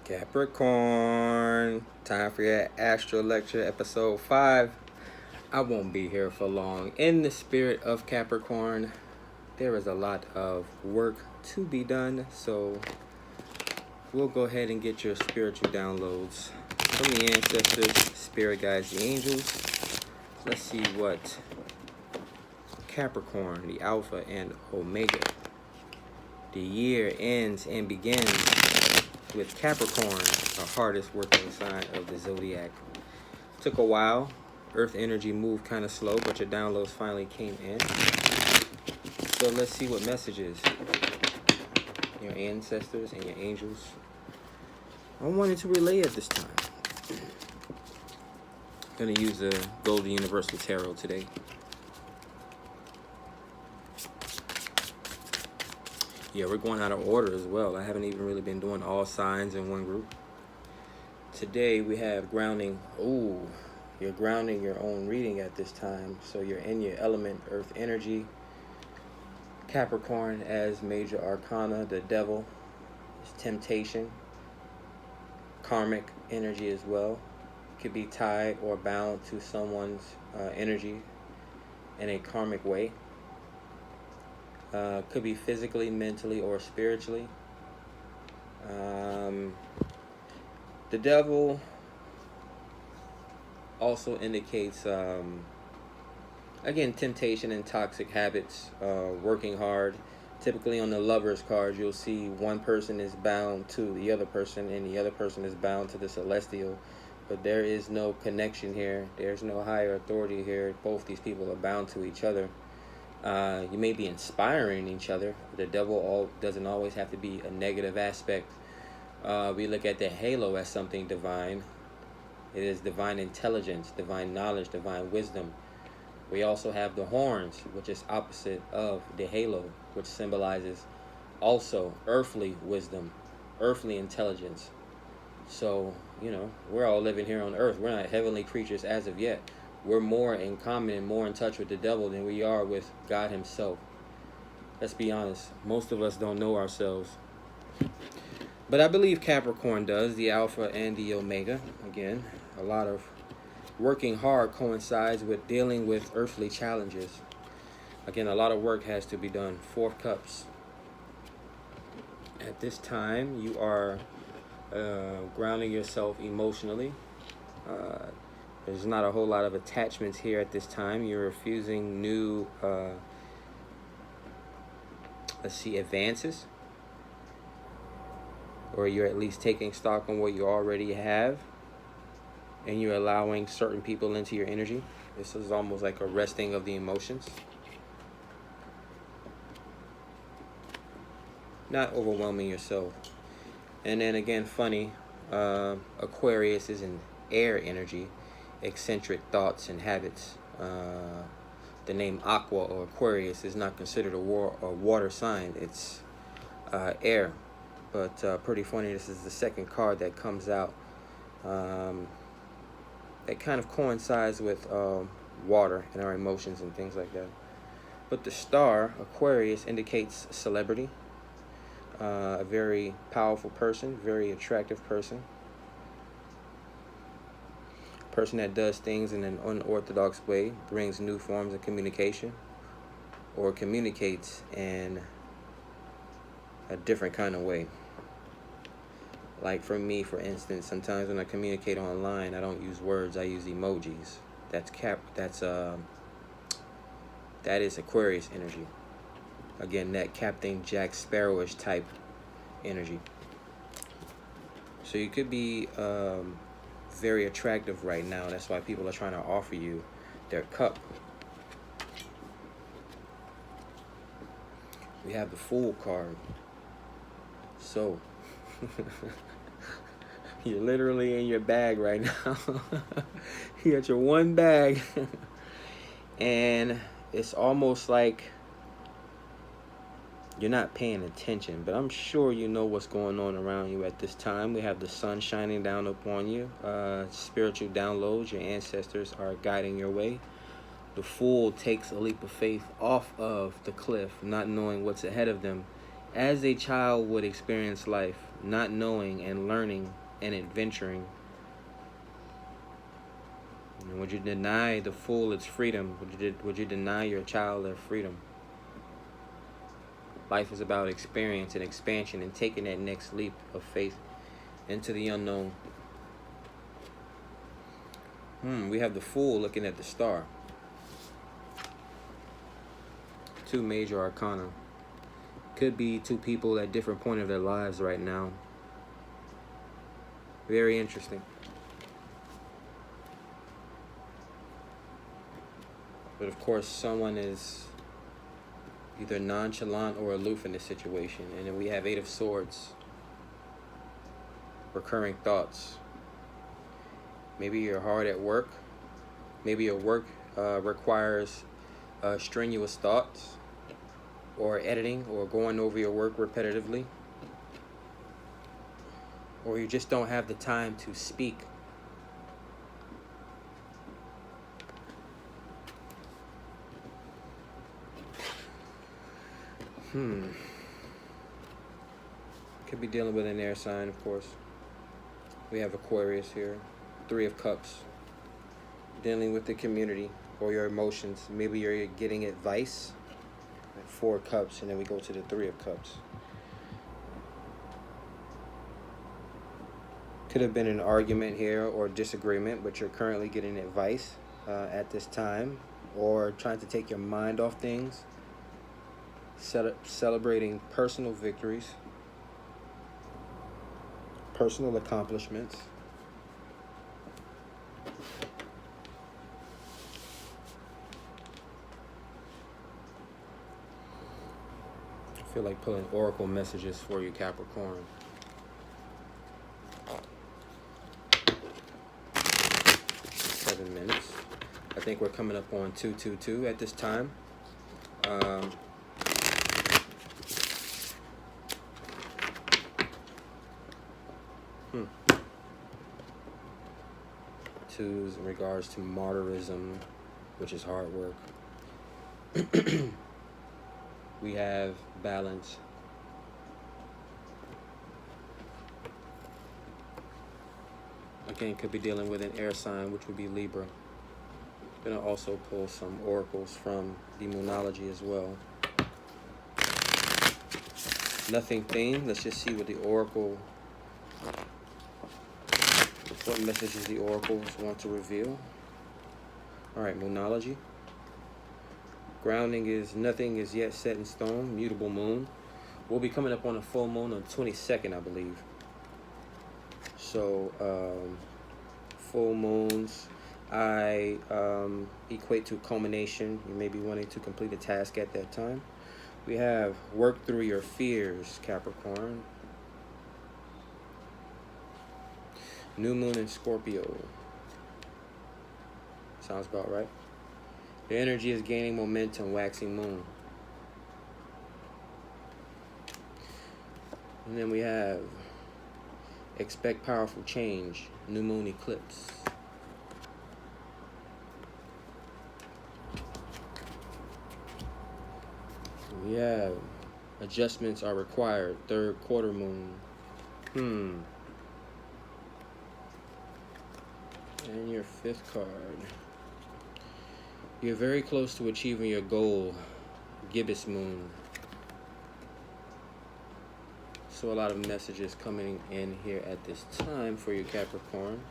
Capricorn, time for your AstroLecture episode 5. I won't be here for long. In the spirit of Capricorn, there is a lot of work to be done, so we'll go ahead and get your spiritual downloads from the ancestors, spirit guides, the angels. Let's see what Capricorn, the Alpha and Omega. The year ends and begins with Capricorn, the hardest working sign of the zodiac. Took a while. Earth energy moved kind of slow, but your downloads finally came in. So let's see what messages your ancestors and your angels I wanted to relay at this time. I'm going to use the Golden Universal Tarot today. Yeah, we're going out of order as well. I haven't even really been doing all signs in one group. Today we have grounding. Ooh, you're grounding your own reading at this time. So you're in your element, earth energy. Capricorn as major arcana, the devil is temptation. Karmic energy as well. Could be tied or bound to someone's energy in a karmic way. Could be physically, mentally, or spiritually. The devil also indicates, again, temptation and toxic habits, working hard. Typically on the Lovers card, you'll see one person is bound to the other person and the other person is bound to the celestial. But there is no connection here. There's no higher authority here. Both these people are bound to each other. You may be inspiring each other. The devil doesn't always have to be a negative aspect. We look at the halo as something divine. It is divine intelligence, divine knowledge, divine wisdom. We also have the horns, which is opposite of the halo, which symbolizes also earthly wisdom, earthly intelligence. So, we're all living here on earth. We're not heavenly creatures as of yet. We're more in common and more in touch with the devil than we are with God himself. Let's be honest. Most of us don't know ourselves. But I believe Capricorn does, the Alpha and the Omega. Again, a lot of working hard coincides with dealing with earthly challenges. Again, a lot of work has to be done. 4 of Cups. At this time, you are grounding yourself emotionally. There's not a whole lot of attachments here at this time. You're refusing new, advances. Or you're at least taking stock on what you already have. And you're allowing certain people into your energy. This is almost like a resting of the emotions. Not overwhelming yourself. And then again, funny, Aquarius is an air energy. Eccentric thoughts and habits. The name Aqua or Aquarius is not considered a water sign. It's air. But pretty funny, this is the second card that comes out. That kind of coincides with water and our emotions and things like that. But the star, Aquarius, indicates celebrity. A very powerful person, very attractive person. Person that does things in an unorthodox way, brings new forms of communication, or communicates in a different kind of way. Like for me, for instance, sometimes when I communicate online, I don't use words, I use emojis. That is Aquarius energy. Again, that Captain Jack Sparrowish type energy. So you could be very attractive right now. That's why people are trying to offer you their cup. We have the Fool card. So you're literally in your bag right now. You got your one bag. And it's almost like you're not paying attention, but I'm sure you know what's going on around you at this time. We have the sun shining down upon you. Spiritual downloads, your ancestors are guiding your way. The Fool takes a leap of faith off of the cliff, not knowing what's ahead of them, as a child would experience life. not knowing and learning and adventuring. And would you deny the fool its freedom? Would you deny your child their freedom? Life is about experience and expansion and taking that next leap of faith into the unknown. We have the fool looking at the star. 2 major arcana. Could be 2 people at different point of their lives right now. Very interesting. But of course, someone is either nonchalant or aloof in this situation. And then we have 8 of Swords. Recurring thoughts. Maybe you're hard at work. Maybe your work requires strenuous thoughts, or editing, or going over your work repetitively. Or you just don't have the time to speak. Could be dealing with an air sign, of course. We have Aquarius here. 3 of Cups. Dealing with the community or your emotions. Maybe you're getting advice. 4 Cups, and then we go to the 3 of Cups. Could have been an argument here or disagreement, but you're currently getting advice at this time, or trying to take your mind off things. Celebrating personal victories, personal accomplishments. I feel like pulling oracle messages for you, Capricorn. Seven minutes. I think we're coming up on 222 at this time. Twos in regards to martyrism, which is hard work. We have balance. Again, could be dealing with an air sign, which would be Libra. Gonna also pull some oracles from the Moonology as well. Nothing theme. Let's just see what the oracle, what messages the oracles want to reveal. All right, Moonology. Grounding is nothing is yet set in stone. Mutable moon. We'll be coming up on a full moon on 22nd, I believe. So, full moons, I equate to culmination. You may be wanting to complete a task at that time. We have work through your fears, Capricorn. New moon in Scorpio. Sounds about right. The energy is gaining momentum, waxing moon. And then we have expect powerful change, new moon eclipse. We have adjustments are required, 3rd quarter moon. And your 5th card. You're very close to achieving your goal, gibbous moon. So a lot of messages coming in here at this time for you, Capricorn.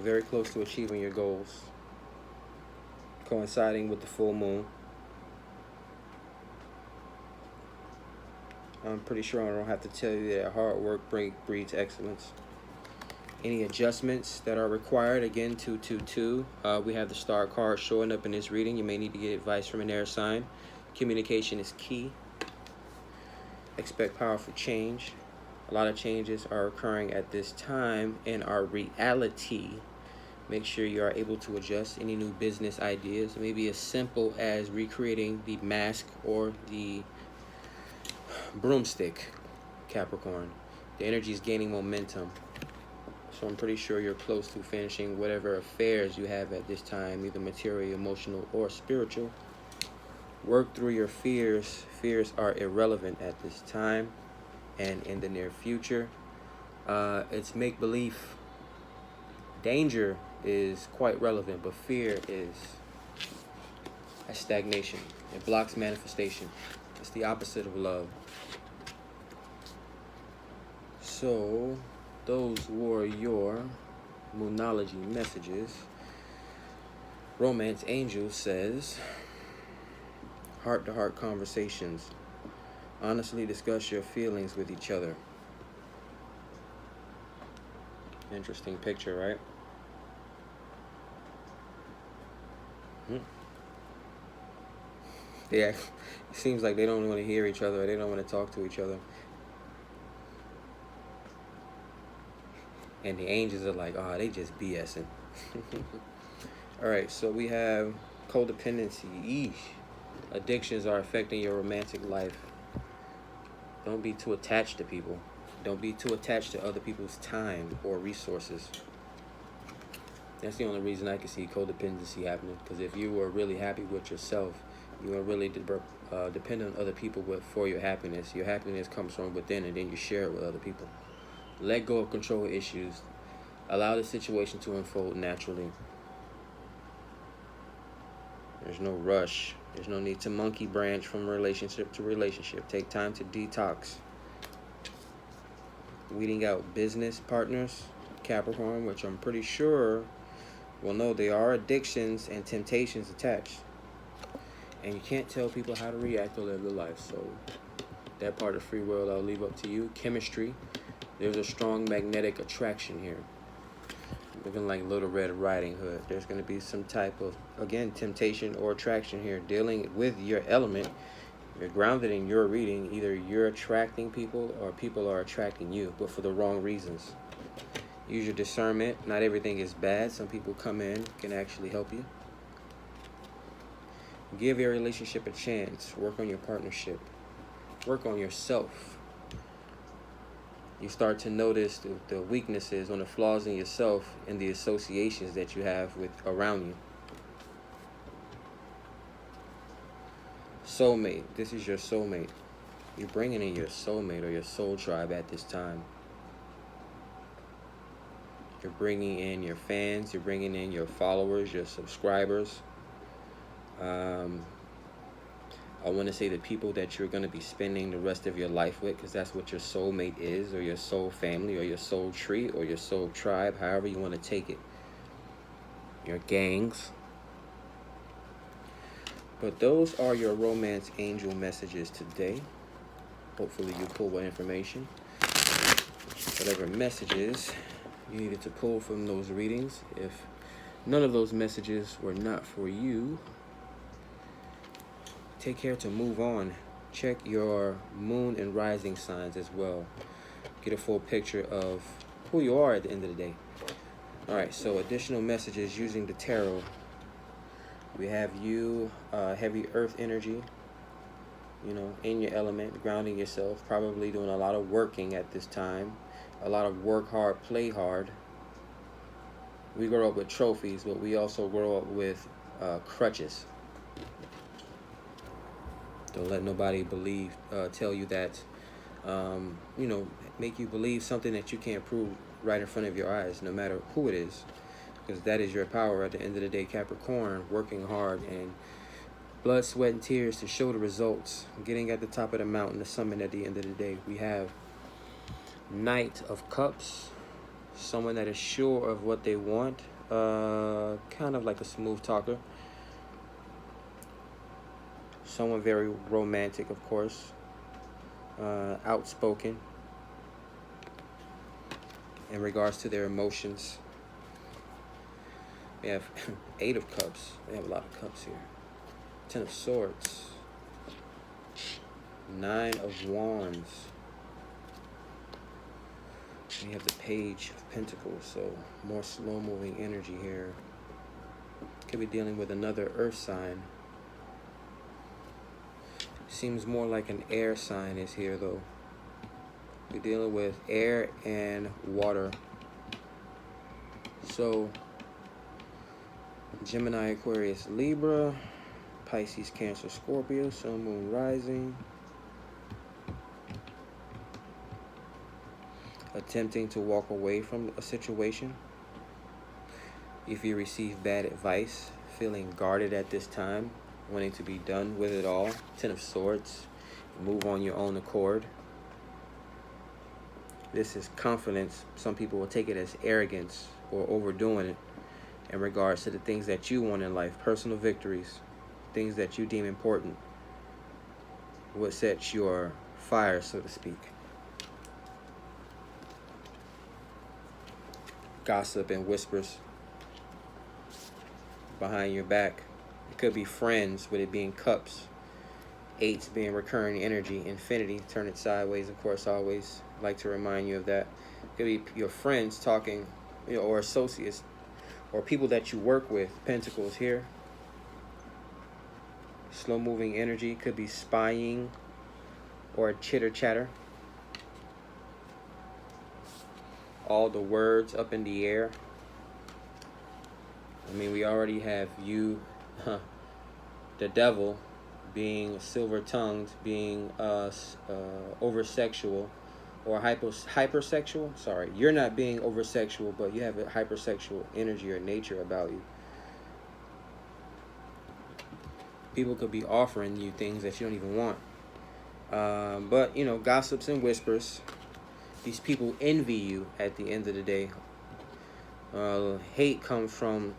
Very close to achieving your goals, coinciding with the full moon. I'm pretty sure I don't have to tell you that hard work breeds excellence. Any adjustments that are required, again, 222. We have the star card showing up in this reading. You may need to get advice from an air sign. Communication is key. Expect powerful change. A lot of changes are occurring at this time in our reality. Make sure you are able to adjust any new business ideas. Maybe as simple as recreating the mask or the broomstick, Capricorn. The energy is gaining momentum. So I'm pretty sure you're close to finishing whatever affairs you have at this time, either material, emotional, or spiritual. Work through your fears. Fears are irrelevant at this time and in the near future. It's make-believe. Danger is quite relevant, but fear is a stagnation. It blocks manifestation. It's the opposite of love. So, those were your Moonology messages. Romance Angel says, heart-to-heart conversations. Honestly discuss your feelings with each other. Interesting picture, right? Yeah, it seems like they don't want to hear each other. They don't want to talk to each other. And the angels are like, oh, they just BSing. All right, so we have codependency. Eesh. Addictions are affecting your romantic life. Don't be too attached to people. Don't be too attached to other people's time or resources. That's the only reason I can see codependency happening. Because if you are really happy with yourself, you are really depend on other people for your happiness. Your happiness comes from within, and then you share it with other people. Let go of control issues. Allow the situation to unfold naturally. There's no rush. There's no need to monkey branch from relationship to relationship. Take time to detox. Weeding out business partners, Capricorn, which I'm pretty sure will know there are addictions and temptations attached. And you can't tell people how to react or live their life. So that part of free will I'll leave up to you. Chemistry. There's a strong magnetic attraction here. Looking like Little Red Riding Hood. There's going to be some type of, again, temptation or attraction here. Dealing with your element. You're grounded in your reading. Either you're attracting people or people are attracting you, but for the wrong reasons. Use your discernment. Not everything is bad. Some people come in, can actually help you. Give your relationship a chance. Work on your partnership. Work on yourself. You start to notice the weaknesses or the flaws in yourself and the associations that you have with around you. Soulmate. This is your soulmate. You're bringing in your soulmate or your soul tribe at this time. You're bringing in your fans. You're bringing in your followers, your subscribers. I want to say the people that you're going to be spending the rest of your life with, because that's what your soulmate is, or your soul family, or your soul tree, or your soul tribe, however you want to take it. Your gangs. But those are your romance angel messages today. Hopefully you pull what information, whatever messages you needed to pull from those readings. If none of those messages were not for you, take care to move on. Check your moon and rising signs as well. Get a full picture of who you are at the end of the day. All right, so additional messages using the tarot. We have you, heavy earth energy, in your element, grounding yourself, probably doing a lot of working at this time. A lot of work hard, play hard. We grow up with trophies, but we also grow up with crutches. Don't let nobody tell you that, make you believe something that you can't prove right in front of your eyes, no matter who it is. Because that is your power at the end of the day, Capricorn, working hard and blood, sweat, and tears to show the results. Getting at the top of the mountain, the summit at the end of the day. We have Knight of Cups, someone that is sure of what they want, kind of like a smooth talker. Someone very romantic, of course, outspoken in regards to their emotions. We have 8 of Cups. We have a lot of cups here. 10 of Swords. 9 of Wands. We have the Page of Pentacles, so more slow-moving energy here. Could be dealing with another earth sign. Seems more like an air sign is here, though. We're dealing with air and water. So, Gemini, Aquarius, Libra, Pisces, Cancer, Scorpio, Sun, Moon, Rising. Attempting to walk away from a situation. If you receive bad advice, feeling guarded at this time, wanting to be done with it all. Ten of Swords, move on your own accord. This is confidence. Some people will take it as arrogance or overdoing it in regards to the things that you want in life, personal victories, things that you deem important, what sets your fire, so to speak. Gossip and whispers behind your back. It could be friends, with it being cups. Eights being recurring energy. Infinity, turn it sideways, of course, always like to remind you of that. It could be your friends talking, or associates, or people that you work with. Pentacles here. Slow moving energy, could be spying or chitter chatter. All the words up in the air. I mean, we already have you, the devil, being silver-tongued, being over-sexual, or hypersexual. Sorry, you're not being over-sexual, but you have a hypersexual energy or nature about you. People could be offering you things that you don't even want. But, gossips and whispers. These people envy you at the end of the day. Hate comes from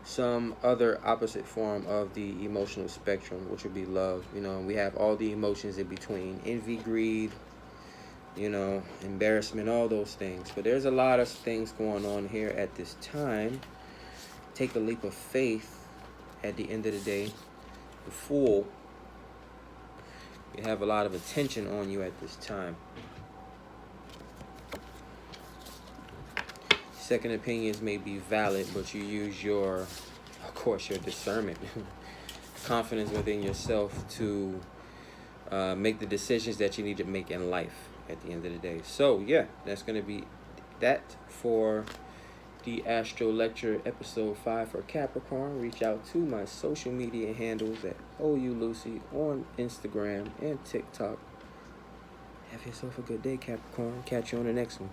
some other opposite form of the emotional spectrum, which would be love. We have all the emotions in between. Envy, greed, embarrassment, all those things. But there's a lot of things going on here at this time. Take a leap of faith at the end of the day. The Fool. You have a lot of attention on you at this time. Second opinions may be valid, but you use your discernment, confidence within yourself to make the decisions that you need to make in life at the end of the day. So, yeah, that's going to be that for the AstroLecture Episode 5 for Capricorn. Reach out to my social media handles at OULucy on Instagram and TikTok. Have yourself a good day, Capricorn. Catch you on the next one.